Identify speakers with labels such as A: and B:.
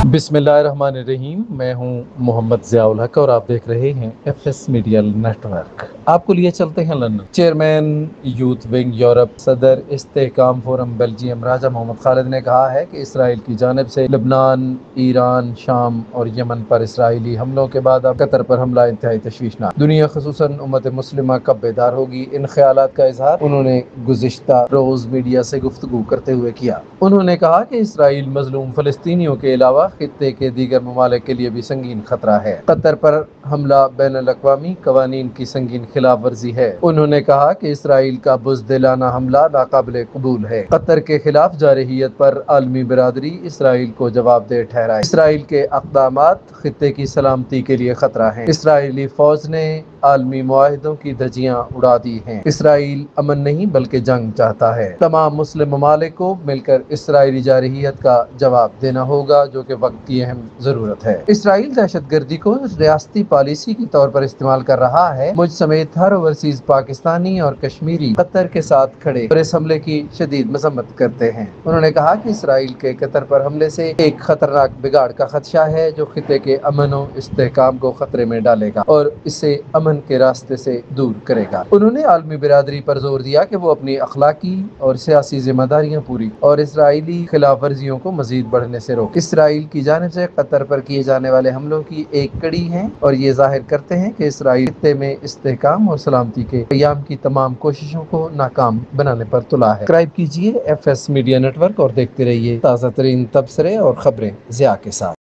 A: बिस्मिल्लाहिर्रहमानिर्रहीम। मैं हूं मोहम्मद ज़ियाउल हक और आप देख रहे हैं एफएस मीडिया नेटवर्क। आपको लिए चलते हैं London. Chairman youth wing Europe सदर इस्तेहकाम फोरम बेल्जियम राजा मोहम्मद खालिद ने कहा है कि इसराइल की जानिब से लबनान, ईरान, शाम और यमन पर इसराइली हमलों के बाद अब कतर पर हमला इंतहाई तशवीशनाक। दुनिया खुसूसन उम्मत मुस्लिमा कब बेदार होगी, इन ख्यालात का इजहार उन्होंने गुज़िश्ता रोज मीडिया से गुफ्तगू करते हुए किया। उन्होंने कहा कि इसराइल मजलूम फलस्तीनियों के अलावा खित्ते के दीगर ममालिक के लिए भी संगीन खतरा है। कतर पर हमला बैनुल-अक़वामी क़वानीन की संगीन खिलाफ वर्जी है। उन्होंने कहा कि इसराइल का बुज़दिलाना हमला नाकाबिले कबूल है। कतर के खिलाफ जारहियत पर आलमी बिरादरी इसराइल को जवाबदेह ठहराए। इसराइल के अक़दामात खित्ते की सलामती के लिए खतरा है। इसराइली फौज ने आलमी मुआहिदों की धज्जियां उड़ा दी हैं। इसराइल अमन नहीं बल्कि जंग चाहता है। तमाम मुस्लिम ममालिक को मिलकर इसराइली जारहियत का जवाब देना होगा, जो कि वक्त की अहम जरूरत है। इसराइल दहशतगर्दी को रियासती पॉलिसी के तौर पर इस्तेमाल कर रहा है। मुझ समेत हर ओवरसीज पाकिस्तानी और कश्मीरी कतर के साथ खड़े और इस हमले की शदीद मजम्मत करते हैं। उन्होंने कहा कि इसराइल के कतर पर हमले से एक खतरनाक बिगाड़ का खदशा है, जो खित्ते के अमन और इस्तेहकाम को खतरे में डालेगा और इसे अमन के रास्ते से दूर करेगा। उन्होंने आलमी बिरादरी पर जोर दिया कि वो अपनी अखलाकी और सियासी जिम्मेदारियां पूरी और इसराइली खिलाफ वर्जियों को मजीद बढ़ने से रोके। इसराइल की जानिब से कतर पर किए जाने वाले हमलों की एक कड़ी है और ये जाहिर करते हैं कि इसराइल खित्ते में इस्तेहकाम और सलामती के क़याम की तमाम कोशिशों को नाकाम बनाने पर तुला है। सब्सक्राइब कीजिए एफएस मीडिया नेटवर्क और देखते रहिए ताज़ा तरीन तबसरे और खबरें ज़िया के साथ।